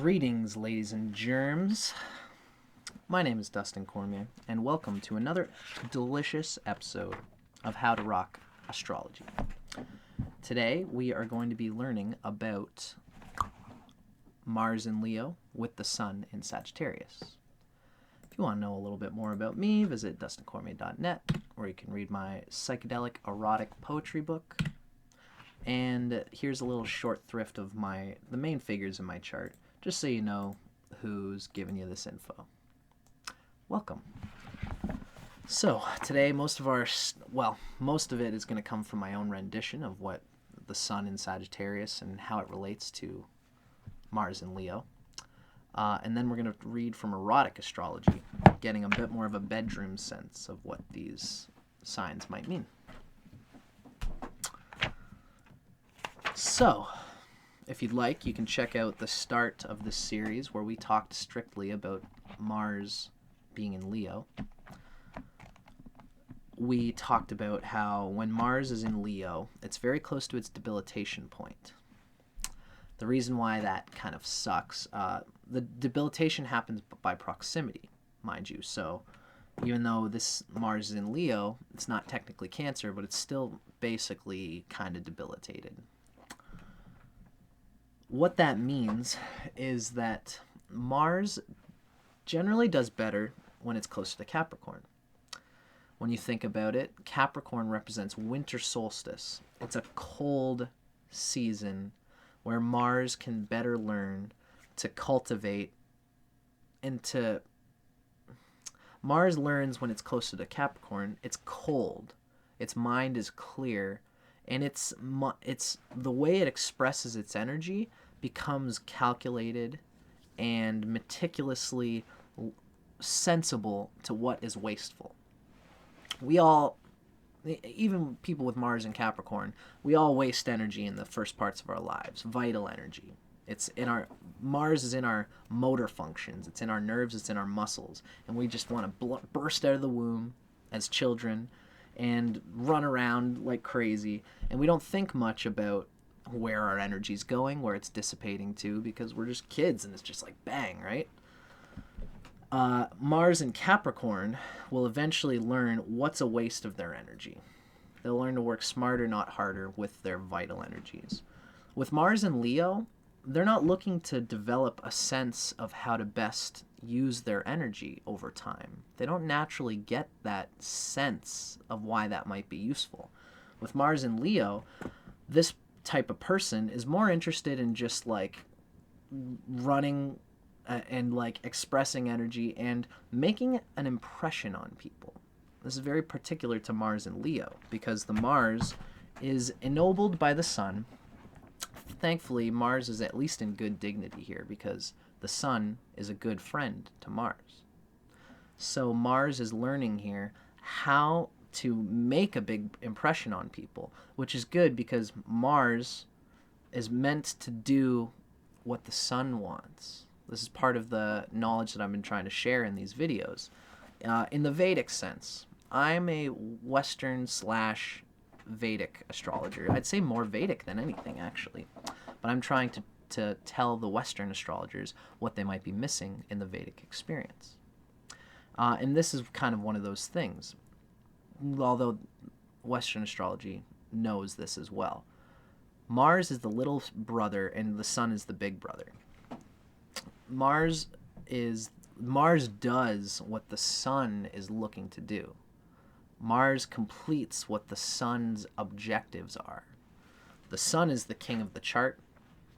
Greetings, ladies and germs. My name is Dustin Cormier, and welcome to another delicious episode of How to Rock Astrology. Today, we are going to be learning about Mars in Leo with the Sun in Sagittarius. If you want to know a little bit more about me, visit dustincormier.net, where you can read my psychedelic erotic poetry book. And here's a little short thrift of the main figures in my chart, just so you know who's giving you this info. Welcome. So today, most of it is going to come from my own rendition of what the Sun in Sagittarius and how it relates to Mars in Leo. And then we're going to read from Erotic Astrology, getting a bit more of a bedroom sense of what these signs might mean. So, if you'd like, you can check out the start of this series where we talked strictly about Mars being in Leo. We talked about how when Mars is in Leo, it's very close to its debilitation point. The reason why that kind of sucks, the debilitation happens by proximity, mind you. So even though this Mars is in Leo, it's not technically Cancer, but it's still basically kind of debilitated. What that means is that Mars generally does better when it's close to the Capricorn. When you think about it, Capricorn represents winter solstice. It's a cold season where Mars can better learn to cultivate and to... Mars learns when it's close to the Capricorn, it's cold, its mind is clear, and it's the way it expresses its energy becomes calculated and meticulously sensible to what is wasteful. We all, even people with Mars and Capricorn, we all waste energy in the first parts of our lives, vital energy. Mars is in our motor functions, it's in our nerves, it's in our muscles, and we just want to burst out of the womb as children and run around like crazy, and we don't think much about where our energy's going, where it's dissipating to, because we're just kids and it's just like bang, right? Mars and Capricorn will eventually learn what's a waste of their energy. They'll learn to work smarter, not harder, with their vital energies. With Mars and Leo, they're not looking to develop a sense of how to best use their energy over time. They don't naturally get that sense of why that might be useful. With Mars and Leo, this type of person is more interested in just like running and like expressing energy and making an impression on people. This is very particular to Mars and Leo because the Mars is ennobled by the Sun. Thankfully, Mars is at least in good dignity here because the Sun is a good friend to Mars. So Mars is learning here how to make a big impression on people, which is good because Mars is meant to do what the Sun wants. This is part of the knowledge that I've been trying to share in these videos. In the Vedic sense, I'm a Western/Vedic astrologer. I'd say more Vedic than anything, actually. But I'm trying to tell the Western astrologers what they might be missing in the Vedic experience. And this is kind of one of those things, although Western astrology knows this as well. Mars is the little brother and the Sun is the big brother. Mars does what the Sun is looking to do. Mars completes what the Sun's objectives are. The Sun is the king of the chart.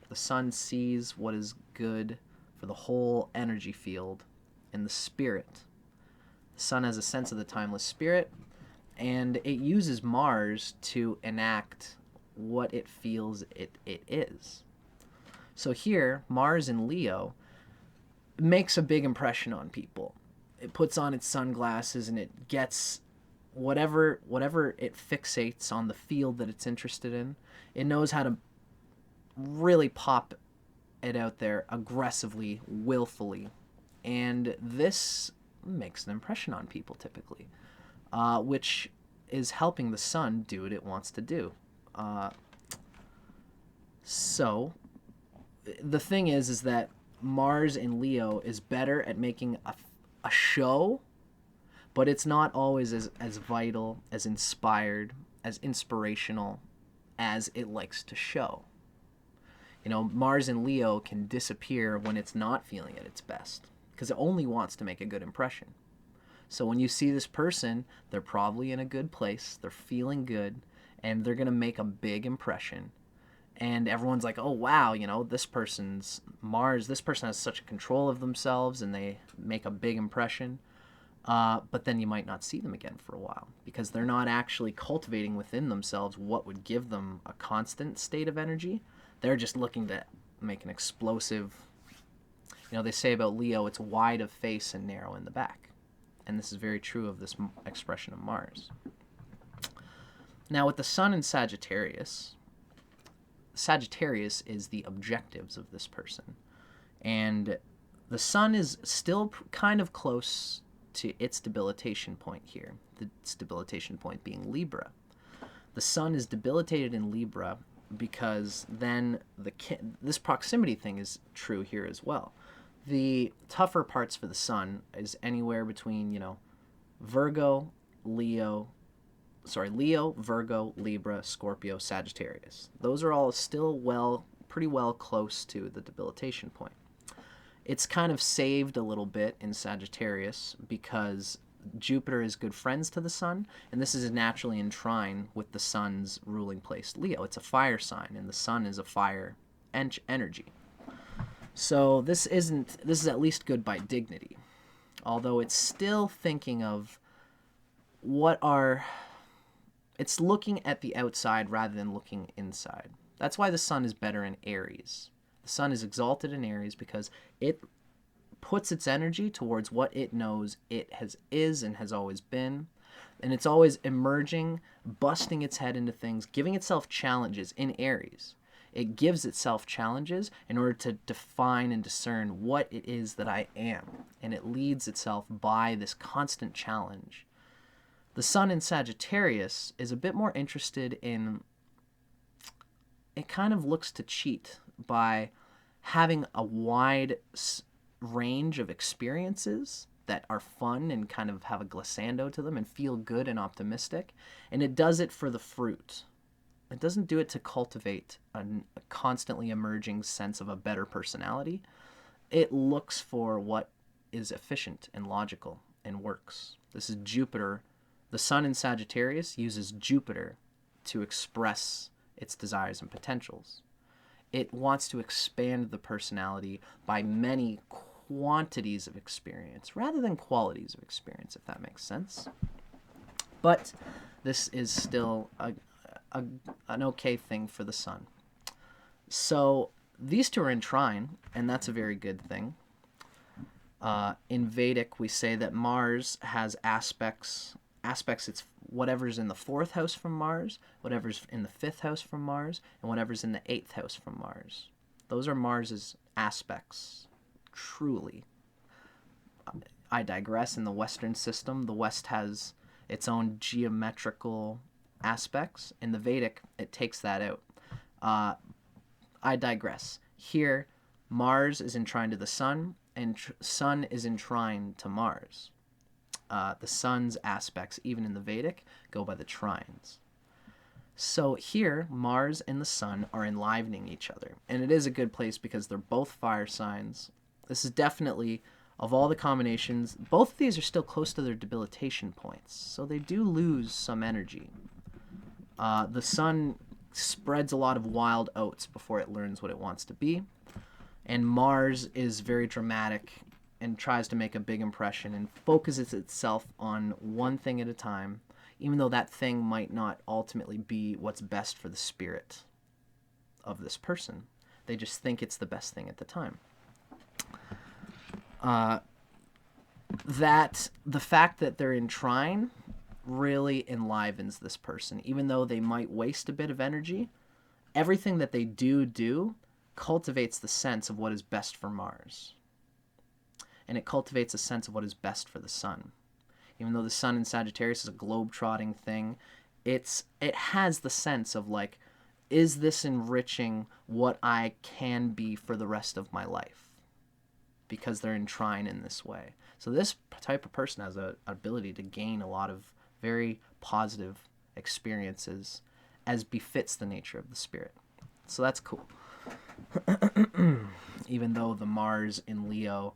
The Sun sees what is good for the whole energy field and the spirit. The Sun has a sense of the timeless spirit, and it uses Mars to enact what it feels it is. So here, Mars in Leo makes a big impression on people. It puts on its sunglasses and it gets whatever it fixates on the field that it's interested in. It knows how to really pop it out there aggressively, willfully. And this makes an impression on people typically, which is helping the Sun do what it wants to do. So the thing is that Mars in Leo is better at making a show, but it's not always as vital, as inspired, as inspirational as it likes to show. You know, Mars in Leo can disappear when it's not feeling at its best because it only wants to make a good impression. So when you see this person, they're probably in a good place, they're feeling good, and they're going to make a big impression. And everyone's like, oh, wow, you know, this person's Mars, this person has such a control of themselves, and they make a big impression. But then you might not see them again for a while because they're not actually cultivating within themselves what would give them a constant state of energy. They're just looking to make an explosive, you know, they say about Leo, it's wide of face and narrow in the back. And this is very true of this expression of Mars. Now, with the Sun in Sagittarius, Sagittarius is the objectives of this person. And the Sun is still kind of close to its debilitation point here, the debilitation point being Libra. The Sun is debilitated in Libra because then this proximity thing is true here as well. The tougher parts for the Sun is anywhere between, you know, Leo, Virgo, Libra, Scorpio, Sagittarius. Those are all still pretty well close to the debilitation point. It's kind of saved a little bit in Sagittarius because Jupiter is good friends to the Sun, and this is naturally in trine with the Sun's ruling place, Leo. It's a fire sign, and the Sun is a fire energy. So this is at least good by dignity, although it's still thinking of it's looking at the outside rather than looking inside. That's why the Sun is better in Aries. The Sun is exalted in Aries because it puts its energy towards what it knows it is and has always been. And it's always emerging, busting its head into things, giving itself challenges in Aries. It gives itself challenges in order to define and discern what it is that I am. And it leads itself by this constant challenge. The Sun in Sagittarius is a bit more interested in, it kind of looks to cheat by having a wide range of experiences that are fun and kind of have a glissando to them and feel good and optimistic. And it does it for the fruit. It doesn't do it to cultivate a constantly emerging sense of a better personality. It looks for what is efficient and logical and works. This is Jupiter. The Sun in Sagittarius uses Jupiter to express its desires and potentials. It wants to expand the personality by many quantities of experience rather than qualities of experience, if that makes sense. But this is still an okay thing for the Sun. So these two are in trine, and that's a very good thing. In Vedic, we say that Mars has aspects, it's whatever's in the 4th house from Mars, whatever's in the 5th house from Mars, and whatever's in the 8th house from Mars. Those are Mars's aspects, truly. I digress. In the Western system, the West has its own geometrical aspects. In the Vedic, it takes that out. I digress. Here, Mars is in trine to the Sun, and Sun is in trine to Mars. The Sun's aspects, even in the Vedic, go by the trines. So here, Mars and the Sun are enlivening each other. And it is a good place because they're both fire signs. This is definitely, of all the combinations, both of these are still close to their debilitation points. So they do lose some energy. The Sun spreads a lot of wild oats before it learns what it wants to be. And Mars is very dramatic and tries to make a big impression and focuses itself on one thing at a time, even though that thing might not ultimately be what's best for the spirit of this person. They just think it's the best thing at the time. That the fact that they're in trine really enlivens this person. Even though they might waste a bit of energy, everything that they do cultivates the sense of what is best for Mars. And it cultivates a sense of what is best for the Sun. Even though the Sun in Sagittarius is a globe-trotting thing, it has the sense of like, is this enriching what I can be for the rest of my life? because they're in trine in this way. So this type of person has an ability to gain a lot of very positive experiences as befits the nature of the spirit. So that's cool. Even though the Mars in Leo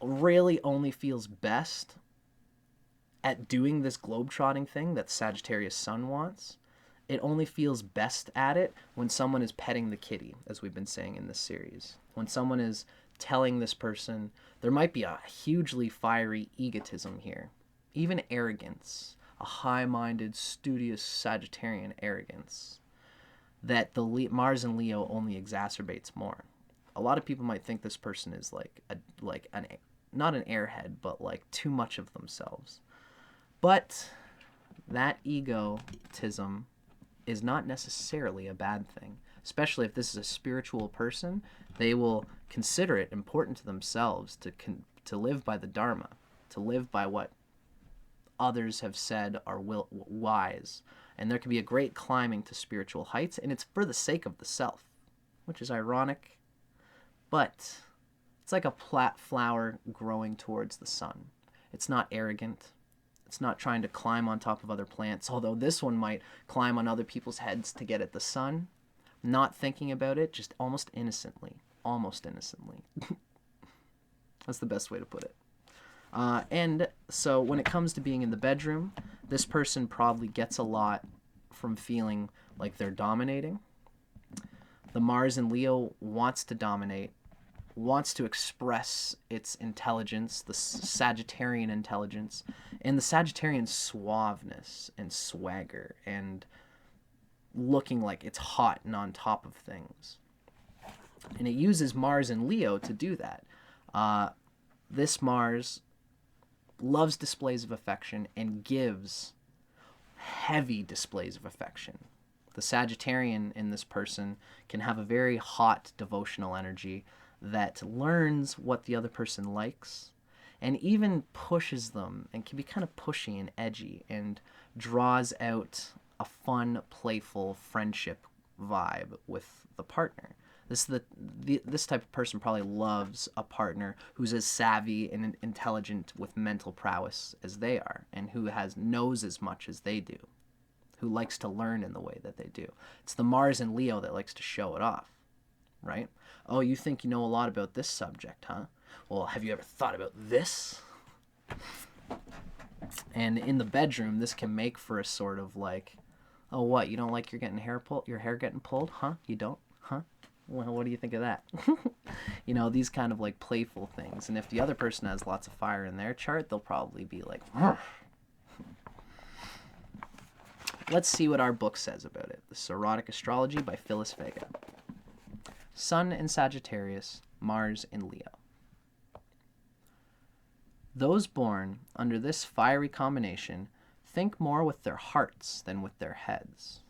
really only feels best at doing this globetrotting thing that Sagittarius Sun wants, it only feels best at it when someone is petting the kitty, as we've been saying in this series. When someone is telling this person, there might be a hugely fiery egotism here, even arrogance, a high-minded, studious Sagittarian arrogance that the Mars and Leo only exacerbates more. A lot of people might think this person is not an airhead, but like too much of themselves. But that egotism is not necessarily a bad thing, especially if this is a spiritual person. They will consider it important to themselves to live by the Dharma, to live by what others have said are wise. And there can be a great climbing to spiritual heights, and it's for the sake of the self, which is ironic, but it's like a flower growing towards the sun. It's not arrogant. It's not trying to climb on top of other plants, although this one might climb on other people's heads to get at the sun, not thinking about it, just almost innocently. Almost innocently. That's the best way to put it. And so when it comes to being in the bedroom, this person probably gets a lot from feeling like they're dominating. The Mars in Leo wants to dominate, wants to express its intelligence, the Sagittarian intelligence, and the Sagittarian suaveness and swagger and looking like it's hot and on top of things. And it uses Mars in Leo to do that. This Mars loves displays of affection and gives heavy displays of affection. The Sagittarian in this person can have a very hot devotional energy that learns what the other person likes and even pushes them and can be kind of pushy and edgy and draws out a fun, playful friendship vibe with the partner. This type of person probably loves a partner who's as savvy and intelligent with mental prowess as they are, and who knows as much as they do, who likes to learn in the way that they do. It's the Mars in Leo that likes to show it off, right? Oh, you think you know a lot about this subject, huh? Well, have you ever thought about this? And in the bedroom, this can make for a sort of like, oh, what? You don't like your hair getting pulled, huh? You don't, huh? Well, what do you think of that? These kind of like playful things. And if the other person has lots of fire in their chart, they'll probably be like, "Rrr." Let's see what our book says about it. This is Erotic Astrology by Phyllis Vega. Sun in Sagittarius, Mars in Leo. Those born under this fiery combination think more with their hearts than with their heads.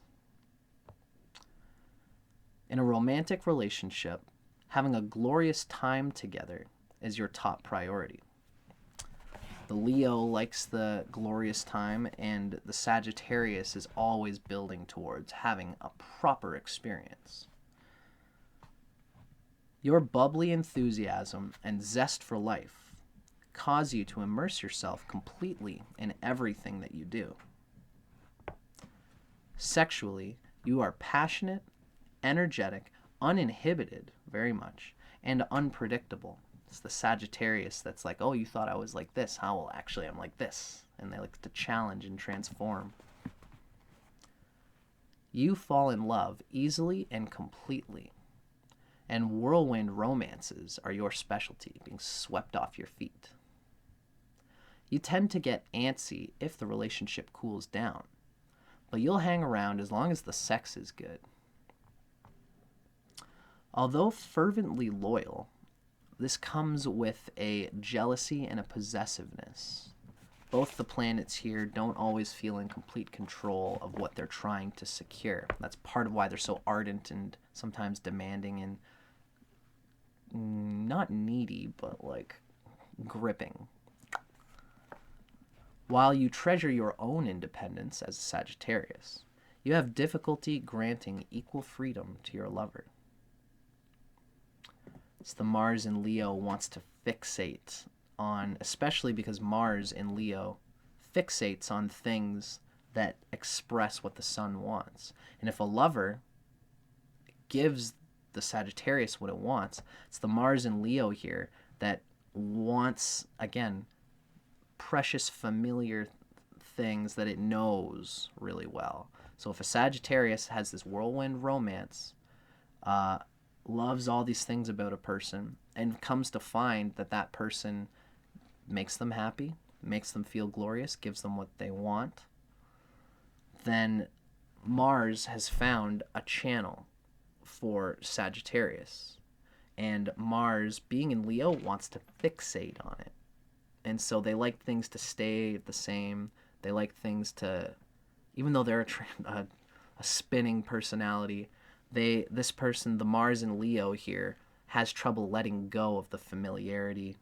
In a romantic relationship, having a glorious time together is your top priority. The Leo likes the glorious time, and the Sagittarius is always building towards having a proper experience. Your bubbly enthusiasm and zest for life cause you to immerse yourself completely in everything that you do. Sexually, you are passionate, energetic, uninhibited, very much, and unpredictable. It's the Sagittarius that's like, oh, you thought I was like this, huh? Well, actually, I'm like this. And they like to challenge and transform. You fall in love easily and completely. And whirlwind romances are your specialty, being swept off your feet. You tend to get antsy if the relationship cools down, but you'll hang around as long as the sex is good. Although fervently loyal, this comes with a jealousy and a possessiveness. Both the planets here don't always feel in complete control of what they're trying to secure. That's part of why they're so ardent and sometimes demanding and not needy, but like gripping. While you treasure your own independence as a Sagittarius, you have difficulty granting equal freedom to your lover. So the Mars in Leo wants to fixate on, especially because Mars in Leo fixates on things that express what the sun wants. And if a lover gives the Sagittarius what it wants, it's the Mars in Leo here that wants, again, precious familiar things that it knows really well. So if a Sagittarius has this whirlwind romance, loves all these things about a person, and comes to find that that person makes them happy, makes them feel glorious, gives them what they want, then Mars has found a channel for Sagittarius. And Mars, being in Leo, wants to fixate on it. And so they like things to stay the same. They like things to, even though they're a spinning personality, this person, the Mars in Leo here, has trouble letting go of the familiarity,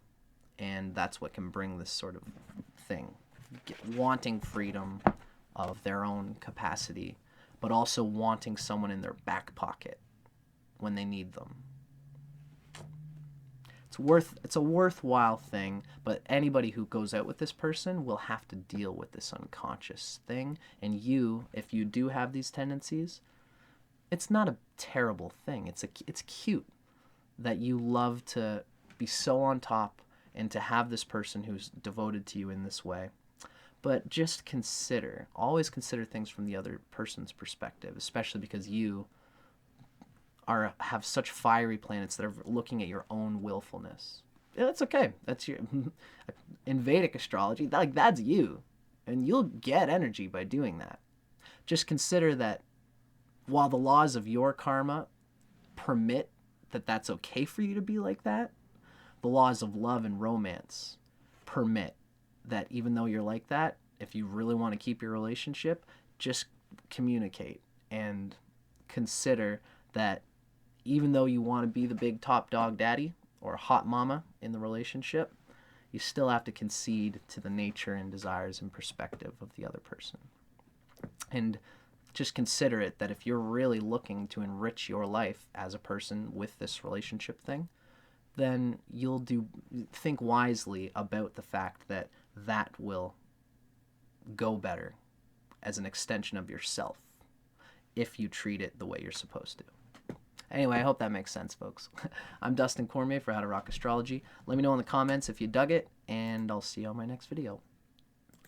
and that's what can bring this sort of thing, wanting freedom of their own capacity, but also wanting someone in their back pocket when they need them. It's a worthwhile thing, but anybody who goes out with this person will have to deal with this unconscious thing. And you, if you do have these tendencies, it's not a terrible thing. It's cute that you love to be so on top and to have this person who's devoted to you in this way. But just always consider things from the other person's perspective, especially because you have such fiery planets that are looking at your own willfulness. Yeah, that's okay. That's your in Vedic astrology. That's you, and you'll get energy by doing that. Just consider that while the laws of your karma permit that that's okay for you to be like that, the laws of love and romance permit that even though you're like that, if you really want to keep your relationship, just communicate and consider that even though you want to be the big top dog daddy or hot mama in the relationship, you still have to concede to the nature and desires and perspective of the other person. And just consider it that if you're really looking to enrich your life as a person with this relationship thing, then you'll think wisely about the fact that that will go better as an extension of yourself if you treat it the way you're supposed to. Anyway, I hope that makes sense, folks. I'm Dustin Cormier for How to Rock Astrology. Let me know in the comments if you dug it, and I'll see you on my next video.